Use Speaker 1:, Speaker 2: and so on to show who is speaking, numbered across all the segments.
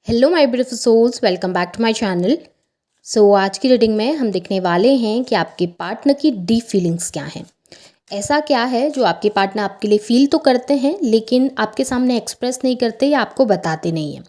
Speaker 1: Hello my beautiful souls, welcome back to my channel. आज की reading में हम देखने वाले हैं कि आपके पार्टनर की डीप फीलिंग्स क्या हैं। ऐसा क्या है जो आपके पार्टनर आपके लिए फील तो करते हैं लेकिन आपके सामने एक्सप्रेस नहीं करते या आपको बताते नहीं हैं।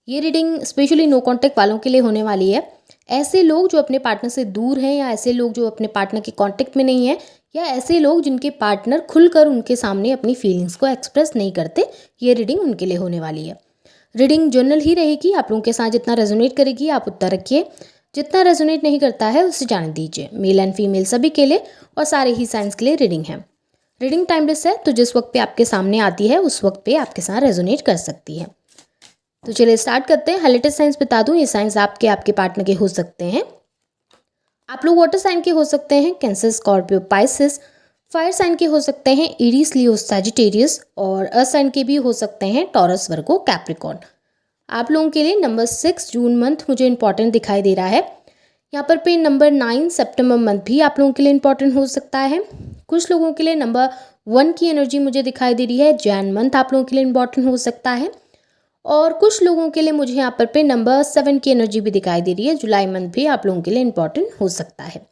Speaker 1: ये रीडिंग स्पेशली नो कॉन्टैक्ट वालों के लिए होने वाली है। ऐसे लोग जो अपने पार्टनर से दूर हैं या ऐसे लोग जो अपने पार्टनर के कॉन्टैक्ट में नहीं हैं या ऐसे लोग जिनके पार्टनर खुलकर उनके सामने अपनी फीलिंग्स को एक्सप्रेस नहीं करते, ये रीडिंग उनके लिए होने वाली है। रीडिंग जर्नल ही रहेगी, आप लोगों के साथ जितना रेजोनेट करेगी आप उतना रखिए, जितना रेजोनेट नहीं करता है उसे जाने दीजिए। मेल एंड फीमेल सभी के लिए और सारे ही साइंस के लिए रीडिंग है। रीडिंग टाइमलेस है, तो जिस वक्त पे आपके सामने आती है उस वक्त पे आपके साथ रेजोनेट कर सकती है। तो चलिए स्टार्ट करते हैं। लेटेस्ट साइंस बता दूं, ये साइंस आपके पार्टनर के हो सकते हैं। आप लोग वाटर साइन के हो सकते हैं, Cancer, Scorpio, Pisces. Fire sign के हो सकते हैं, एरीज, लियो, सैजिटेरियस। और अर्थ साइन के भी हो सकते हैं, टॉरस, वर्गो, कैप्रिकॉर्न। आप लोगों के लिए नंबर 6 जून मंथ मुझे इंपॉर्टेंट दिखाई दे रहा है। यहाँ पर पे नंबर 9 सितंबर मंथ भी आप लोगों के लिए इंपॉर्टेंट हो सकता है। कुछ लोगों के लिए नंबर 1 की एनर्जी मुझे दिखाई दे रही है, जैन मंथ आप लोगों के लिए इंपॉर्टेंट हो सकता है। और कुछ लोगों के लिए मुझे यहाँ पर पे नंबर 7 की एनर्जी भी दिखाई दे रही है, जुलाई मंथ भी आप लोगों के लिए इंपॉर्टेंट हो सकता है।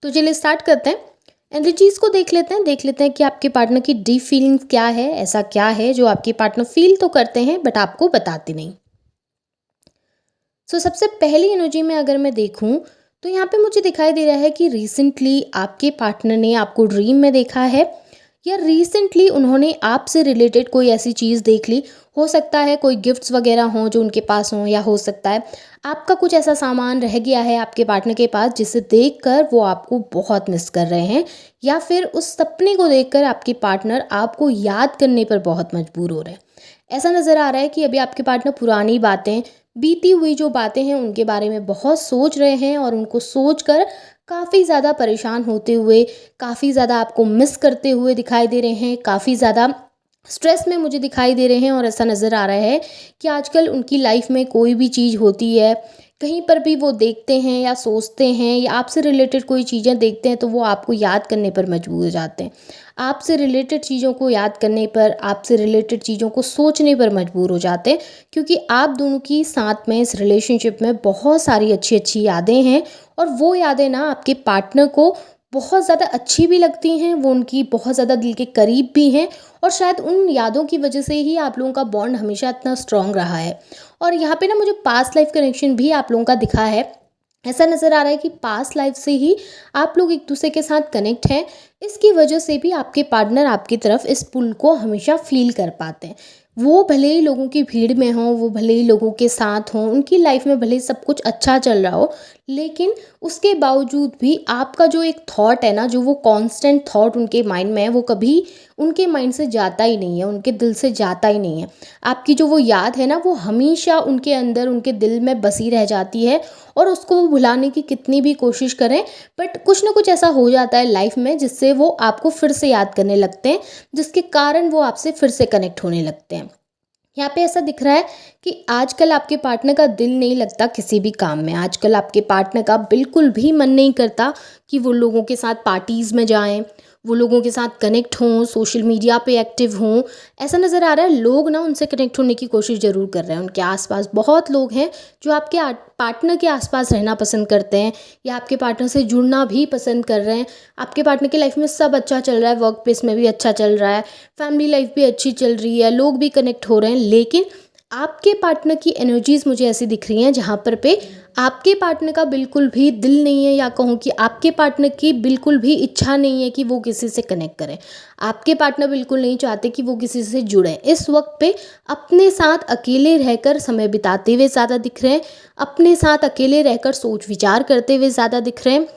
Speaker 1: तो चलिए स्टार्ट करते हैं। एनर्जीज को देख लेते हैं कि आपके पार्टनर की डीप फीलिंग्स क्या है। ऐसा क्या है जो आपके पार्टनर फील तो करते हैं बट आपको बताते नहीं। सबसे पहली एनर्जी में अगर मैं देखूं तो यहाँ पे मुझे दिखाई दे रहा है कि रिसेंटली आपके पार्टनर ने आपको ड्रीम में देखा है या रिसेंटली उन्होंने आपसे रिलेटेड कोई ऐसी चीज़ देख ली। हो सकता है कोई गिफ्ट्स वगैरह हों जो उनके पास हों, या हो सकता है आपका कुछ ऐसा सामान रह गया है आपके पार्टनर के पास जिसे देखकर वो आपको बहुत मिस कर रहे हैं, या फिर उस सपने को देखकर आपके पार्टनर आपको याद करने पर बहुत मजबूर हो रहे हैं। ऐसा नज़र आ रहा है कि अभी आपके पार्टनर पुरानी बातें, बीती हुई जो बातें हैं उनके बारे में बहुत सोच रहे हैं और उनको सोचकर काफ़ी ज़्यादा परेशान होते हुए, काफ़ी ज़्यादा आपको मिस करते हुए दिखाई दे रहे हैं, काफ़ी ज़्यादा स्ट्रेस में मुझे दिखाई दे रहे हैं। और ऐसा नज़र आ रहा है कि आजकल उनकी लाइफ में कोई भी चीज़ होती है, कहीं पर भी वो देखते हैं या सोचते हैं या आपसे रिलेटेड कोई चीज़ें देखते हैं तो वो आपको याद करने पर मजबूर हो जाते हैं। आपसे रिलेटेड चीज़ों को याद करने पर, आपसे रिलेटेड चीज़ों को सोचने पर मजबूर हो जाते हैं, क्योंकि आप दोनों की साथ में इस रिलेशनशिप में बहुत सारी अच्छी अच्छी यादें हैं। और वो यादें ना आपके पार्टनर को बहुत ज़्यादा अच्छी भी लगती हैं, वो उनकी बहुत ज़्यादा दिल के करीब भी हैं। और शायद उन यादों की वजह से ही आप लोगों का बॉन्ड हमेशा इतना स्ट्रांग रहा है। और यहाँ पे ना मुझे पास्ट लाइफ कनेक्शन भी आप लोगों का दिखा है। ऐसा नज़र आ रहा है कि पास्ट लाइफ से ही आप लोग एक दूसरे के साथ कनेक्ट हैं। इसकी वजह से भी आपके पार्टनर आपकी तरफ इस पुल को हमेशा फील कर पाते हैं। वो भले ही लोगों की भीड़ में हों, वो भले ही लोगों के साथ हों, उनकी लाइफ में भले ही सब कुछ अच्छा चल रहा हो, लेकिन उसके बावजूद भी आपका जो एक थॉट है ना, जो वो कांस्टेंट थॉट उनके माइंड में है, वो कभी उनके माइंड से जाता ही नहीं है, उनके दिल से जाता ही नहीं है। आपकी जो वो याद है ना, वो हमेशा उनके अंदर, उनके दिल में बसी रह जाती है। और उसको वो भुलाने की कितनी भी कोशिश करें, बट कुछ ना कुछ ऐसा हो जाता है लाइफ में जिससे वो आपको फिर से याद करने लगते हैं, जिसके कारण वो आपसे फिर से कनेक्ट होने लगते हैं। यहाँ पे ऐसा दिख रहा है कि आजकल आपके पार्टनर का दिल नहीं लगता किसी भी काम में। आजकल आपके पार्टनर का बिल्कुल भी मन नहीं करता कि वो लोगों के साथ पार्टीज़ में जाएं, वो लोगों के साथ कनेक्ट हों, सोशल मीडिया पे एक्टिव हों। ऐसा नज़र आ रहा है लोग ना उनसे कनेक्ट होने की कोशिश ज़रूर कर रहे हैं। उनके आसपास बहुत लोग हैं जो आपके पार्टनर के आसपास रहना पसंद करते हैं या आपके पार्टनर से जुड़ना भी पसंद कर रहे हैं। आपके पार्टनर की लाइफ में सब अच्छा चल रहा है, वर्क प्लेस में भी अच्छा चल रहा है, फैमिली लाइफ भी अच्छी चल रही है, लोग भी कनेक्ट हो रहे हैं। लेकिन आपके पार्टनर की एनर्जीज मुझे ऐसी दिख रही हैं जहाँ पर पे आपके पार्टनर का बिल्कुल भी दिल नहीं है, या कहूँ कि आपके पार्टनर की बिल्कुल भी इच्छा नहीं है कि वो किसी से कनेक्ट करें। आपके पार्टनर बिल्कुल नहीं चाहते कि वो किसी से जुड़े। इस वक्त पे अपने साथ अकेले रहकर समय बिताते हुए ज़्यादा दिख रहे हैं, अपने साथ अकेले रहकर सोच विचार करते हुए ज़्यादा दिख रहे हैं।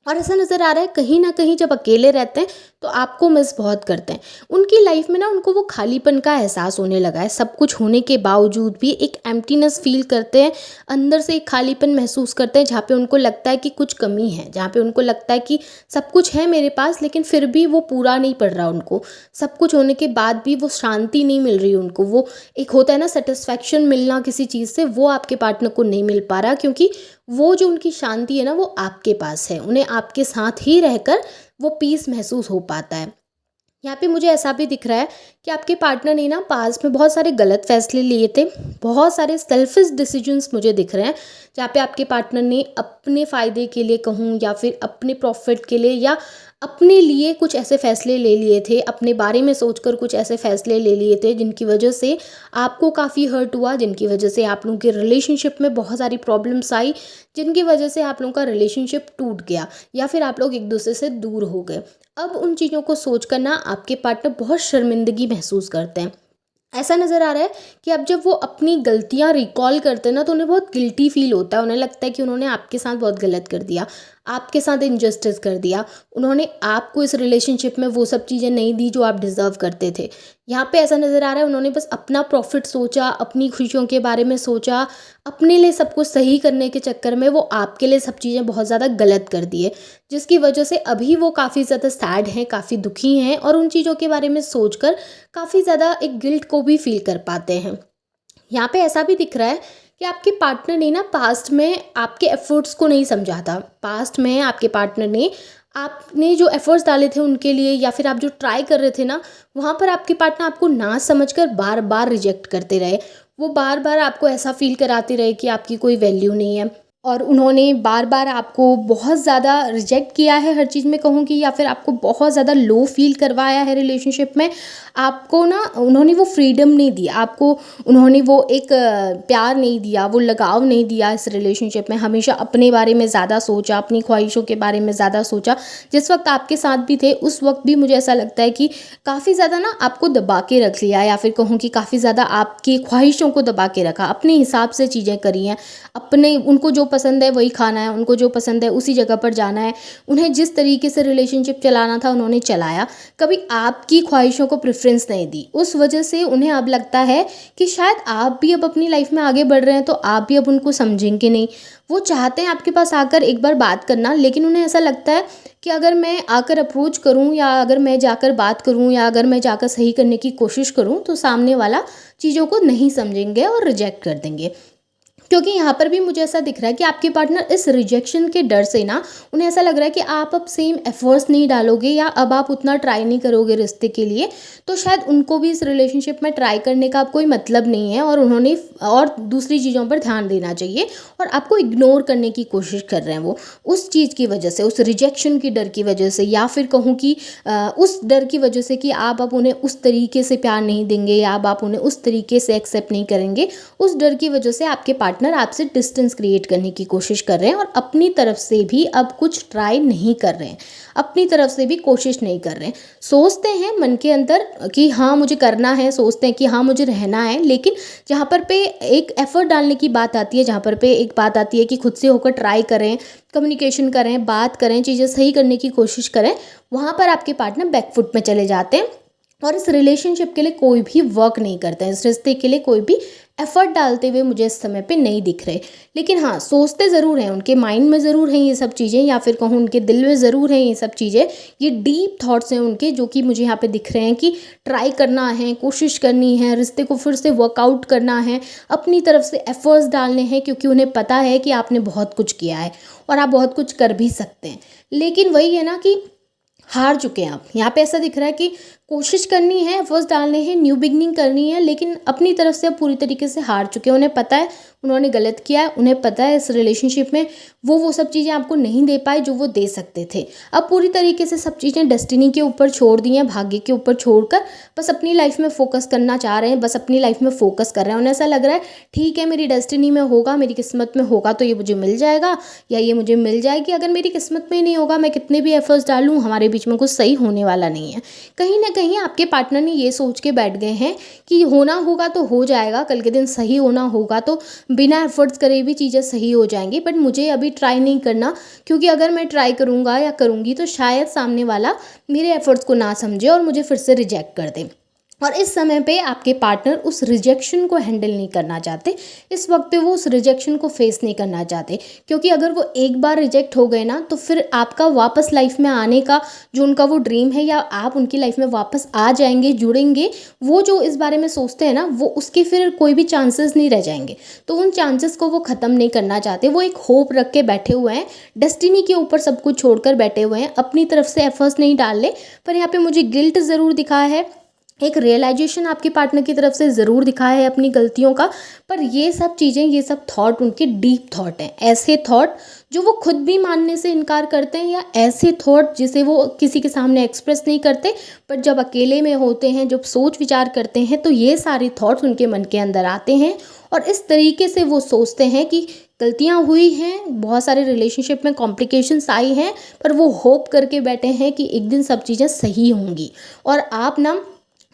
Speaker 1: और ऐसा नज़र आ रहा है कहीं ना कहीं जब अकेले रहते हैं तो आपको मिस बहुत करते हैं। उनकी लाइफ में ना उनको वो खालीपन का एहसास होने लगा है। सब कुछ होने के बावजूद भी एक एम्प्टीनेस फील करते हैं, अंदर से एक खालीपन महसूस करते हैं, जहाँ पे उनको लगता है कि कुछ कमी है, जहाँ पे उनको लगता है कि सब कुछ है मेरे पास लेकिन फिर भी वो पूरा नहीं पड़ रहा उनको। सब कुछ होने के बाद भी वो शांति नहीं मिल रही उनको। वो एक होता है ना सेटिस्फैक्शन मिलना किसी चीज़ से, वो आपके पार्टनर को नहीं मिल पा रहा, क्योंकि वो जो उनकी शांति है ना वो आपके पास है। उन्हें आपके साथ ही रहकर वो पीस महसूस हो पाता है। यहाँ पे मुझे ऐसा भी दिख रहा है कि आपके पार्टनर ने ना पास्ट में बहुत सारे गलत फैसले लिए थे, बहुत सारे सेल्फिश डिसीजंस मुझे दिख रहे हैं, जहाँ पे आपके पार्टनर ने अपने फ़ायदे के लिए कहूँ या फिर अपने प्रॉफिट के लिए या अपने लिए कुछ ऐसे फैसले ले लिए थे, अपने बारे में सोचकर कुछ ऐसे फैसले ले लिए थे जिनकी वजह से आपको काफ़ी हर्ट हुआ, जिनकी वजह से आप लोगों के रिलेशनशिप में बहुत सारी प्रॉब्लम्स आई, जिनकी वजह से आप लोगों का रिलेशनशिप टूट गया या फिर आप लोग एक दूसरे से दूर हो गए। अब उन चीज़ों को सोच कर ना आपके पार्टनर बहुत शर्मिंदगी महसूस करते हैं। ऐसा नज़र आ रहा है कि अब जब वो अपनी गलतियाँ रिकॉल करते हैं ना तो उन्हें बहुत गिल्टी फील होता है, उन्हें लगता है कि उन्होंने आपके साथ बहुत गलत कर दिया, आपके साथ इनजस्टिस कर दिया, उन्होंने आपको इस रिलेशनशिप में वो सब चीज़ें नहीं दी जो आप डिज़र्व करते थे। यहाँ पे ऐसा नज़र आ रहा है उन्होंने बस अपना प्रॉफिट सोचा, अपनी खुशियों के बारे में सोचा, अपने लिए सब कुछ सही करने के चक्कर में वो आपके लिए सब चीज़ें बहुत ज़्यादा गलत कर दिए, जिसकी वजह से अभी वो काफ़ी ज़्यादा सैड हैं, काफ़ी दुखी हैं और उन चीज़ों के बारे में सोचकर काफ़ी ज़्यादा एक गिल्ट को भी फील कर पाते हैं। यहाँ पे ऐसा भी दिख रहा है कि आपके पार्टनर ने ना पास्ट में आपके एफर्ट्स को नहीं समझा था। पास्ट में आपके पार्टनर ने आपने जो एफर्ट्स डाले थे उनके लिए या फिर आप जो ट्राई कर रहे थे ना, वहाँ पर आपके पार्टनर आपको ना समझकर बार बार रिजेक्ट करते रहे। वो बार बार आपको ऐसा फील कराते रहे कि आपकी कोई वैल्यू नहीं है और उन्होंने बार बार आपको बहुत ज़्यादा रिजेक्ट किया है हर चीज़ में कहूँगी, या फिर आपको बहुत ज़्यादा लो फील करवाया है रिलेशनशिप में। आपको ना उन्होंने वो फ्रीडम नहीं दी आपको, उन्होंने वो एक प्यार नहीं दिया, वो लगाव नहीं दिया इस रिलेशनशिप में। हमेशा अपने बारे में ज़्यादा सोचा, अपनी ख्वाहिशों के बारे में ज़्यादा सोचा। जिस वक्त आपके साथ भी थे उस वक्त भी मुझे ऐसा लगता है कि काफ़ी ज़्यादा ना आपको दबा के रख लिया, या फिर कहूँ कि काफ़ी ज़्यादा आपकी ख्वाहिशों को दबा के रखा, अपने हिसाब से चीज़ें करी हैं, अपने उनको जो पसंद है वही खाना है, उनको जो पसंद है उसी जगह पर जाना है, उन्हें जिस तरीके से रिलेशनशिप चलाना था उन्होंने चलाया, कभी आपकी ख्वाहिशों को प्रेफरेंस नहीं दी। उस वजह से उन्हें अब लगता है कि शायद आप भी अब अपनी लाइफ में आगे बढ़ रहे हैं तो आप भी अब उनको समझेंगे नहीं। वो चाहते हैं आपके पास आकर एक बार बात करना, लेकिन उन्हें ऐसा लगता है कि अगर मैं आकर अप्रोच करूं या अगर मैं जाकर बात करूं या अगर मैं जाकर सही करने की कोशिश करूं तो सामने वाला चीज़ों को नहीं समझेंगे और रिजेक्ट कर देंगे। क्योंकि यहाँ पर भी मुझे ऐसा दिख रहा है कि आपके पार्टनर इस रिजेक्शन के डर से ना, उन्हें ऐसा लग रहा है कि आप अब सेम एफर्ट्स नहीं डालोगे या अब आप उतना ट्राई नहीं करोगे रिश्ते के लिए, तो शायद उनको भी इस रिलेशनशिप में ट्राई करने का अब कोई मतलब नहीं है और उन्होंने और दूसरी चीज़ों पर ध्यान देना चाहिए और आपको इग्नोर करने की कोशिश कर रहे हैं वो, उस चीज़ की वजह से, उस रिजेक्शन की डर की वजह से, या फिर कहूँ कि उस डर की वजह से कि आप अब उन्हें उस तरीके से प्यार नहीं देंगे या अब आप उन्हें उस तरीके से एक्सेप्ट नहीं करेंगे। उस डर की वजह से आपके पार्टनर आपसे डिस्टेंस क्रिएट करने की कोशिश कर रहे हैं और अपनी तरफ से भी अब कुछ ट्राई नहीं कर रहे हैं, अपनी तरफ से भी कोशिश नहीं कर रहे हैं। सोचते हैं मन के अंदर कि हाँ मुझे करना है, सोचते हैं कि हाँ मुझे रहना है, लेकिन जहाँ पर पे एक एफर्ट डालने की बात आती है, जहाँ पर पे एक बात आती है कि खुद से होकर ट्राई करें, कम्युनिकेशन करें, बात करें, चीज़ें सही करने की कोशिश करें, वहाँ पर आपके पार्टनर बैकफुट में चले जाते हैं और इस रिलेशनशिप के लिए कोई भी वर्क नहीं करते हैं, इस रिश्ते के लिए कोई भी एफर्ट डालते हुए मुझे इस समय पे नहीं दिख रहे। लेकिन हाँ, सोचते ज़रूर हैं, उनके माइंड में ज़रूर हैं ये सब चीज़ें, या फिर कहूँ उनके दिल में ज़रूर हैं ये सब चीज़ें। ये डीप थॉट्स हैं उनके जो कि मुझे यहाँ पे दिख रहे हैं कि ट्राई करना है, कोशिश करनी है, रिश्ते को फिर से वर्कआउट करना है, अपनी तरफ से एफर्ट्स डालने हैं, क्योंकि उन्हें पता है कि आपने बहुत कुछ किया है और आप बहुत कुछ कर भी सकते हैं। लेकिन वही है ना कि हार चुके हैं आप। यहाँ पे ऐसा दिख रहा है कि कोशिश करनी है, एफर्ट्स डालने हैं, न्यू बिगनिंग करनी है, लेकिन अपनी तरफ से अब पूरी तरीके से हार चुके हैं। उन्हें पता है उन्होंने गलत किया है, उन्हें पता है इस रिलेशनशिप में वो सब चीज़ें आपको नहीं दे पाए जो वो दे सकते थे। अब पूरी तरीके से सब चीज़ें डेस्टिनी के ऊपर छोड़ दी हैं, भाग्य के ऊपर छोड़कर बस अपनी लाइफ में फोकस करना चाह रहे हैं, बस अपनी लाइफ में फोकस कर रहे हैं। उन्हें ऐसा लग रहा है ठीक है मेरी डेस्टिनी में होगा, मेरी किस्मत में होगा तो ये मुझे मिल जाएगा या ये मुझे मिल जाएगी। अगर मेरी किस्मत में नहीं होगा, मैं कितने भी एफर्ट्स डालूँ, हमारे बीच में कुछ सही होने वाला नहीं है। कहीं ना कहीं आपके पार्टनर ने ये सोच के बैठ गए हैं कि होना होगा तो हो जाएगा, कल के दिन सही होना होगा तो बिना एफर्ट्स करे भी चीज़ें सही हो जाएंगी, बट मुझे अभी ट्राई नहीं करना, क्योंकि अगर मैं ट्राई करूँगा या करूँगी तो शायद सामने वाला मेरे एफर्ट्स को ना समझे और मुझे फिर से रिजेक्ट कर दे। और इस समय पे आपके पार्टनर उस रिजेक्शन को हैंडल नहीं करना चाहते। इस वक्त पे वो उस रिजेक्शन को फेस नहीं करना चाहते, क्योंकि अगर वो एक बार रिजेक्ट हो गए ना, तो फिर आपका वापस लाइफ में आने का जो उनका वो ड्रीम है, या आप उनकी लाइफ में वापस आ जाएंगे, जुड़ेंगे, वो जो इस बारे में सोचते हैं ना, वो उसके फिर कोई भी चांसेस नहीं रह जाएंगे। तो उन चांसेस को वो ख़त्म नहीं करना चाहते। वो एक होप रख के बैठे हुए हैं, डेस्टिनी के ऊपर सब कुछ छोड़कर बैठे हुए हैं, अपनी तरफ से एफर्ट्स नहीं डाल रहे। पर यहाँ पे मुझे गिल्ट ज़रूर दिखा है, एक रियलाइजेशन आपके पार्टनर की तरफ से ज़रूर दिखाया है अपनी गलतियों का। पर ये सब चीज़ें, ये सब थॉट उनके डीप थॉट हैं, ऐसे थॉट जो वो खुद भी मानने से इनकार करते हैं, या ऐसे थॉट जिसे वो किसी के सामने एक्सप्रेस नहीं करते, पर जब अकेले में होते हैं, जब सोच विचार करते हैं, तो ये सारे थॉट्स उनके मन के अंदर आते हैं। और इस तरीके से वो सोचते हैं कि गलतियाँ हुई हैं, बहुत सारे रिलेशनशिप में कॉम्प्लिकेशंस आई हैं, पर वो होप करके बैठे हैं कि एक दिन सब चीज़ें सही होंगी। और आप ना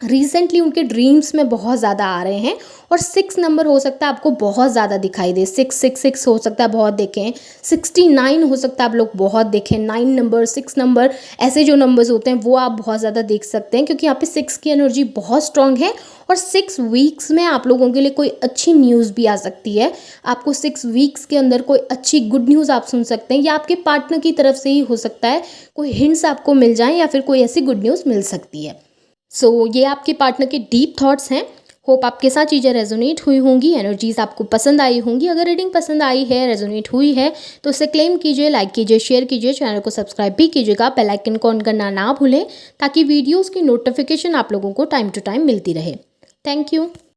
Speaker 1: रिसेंटली उनके ड्रीम्स में बहुत ज़्यादा आ रहे हैं। और 6 नंबर हो सकता है आपको बहुत ज़्यादा दिखाई दे, 666 हो सकता है बहुत देखें, 69 हो सकता है आप लोग बहुत देखें, 9 नंबर, 6 नंबर, ऐसे जो नंबर्स होते हैं वो आप बहुत ज़्यादा देख सकते हैं, क्योंकि यहाँ पे 6 की एनर्जी बहुत स्ट्रांग है। और 6 वीक्स में आप लोगों के लिए कोई अच्छी न्यूज़ भी आ सकती है। आपको 6 वीक्स के अंदर कोई अच्छी गुड न्यूज़ आप सुन सकते हैं, या आपके पार्टनर की तरफ से ही हो सकता है, कोई हिंट्स आपको मिल जाएँ, या फिर कोई ऐसी गुड न्यूज़ मिल सकती है। ये आपके पार्टनर के डीप थॉट्स हैं। होप आपके साथ चीज़ें रेजोनेट हुई होंगी, एनर्जीज आपको पसंद आई होंगी। अगर रीडिंग पसंद आई है, रेजोनेट हुई है, तो उसे क्लेम कीजिए, लाइक कीजिए, शेयर कीजिए, चैनल को सब्सक्राइब भी कीजिएगा, बेल आइकन को ऑन करना ना भूलें, ताकि वीडियोज़ की नोटिफिकेशन आप लोगों को टाइम टू टाइम मिलती रहे। Thank you.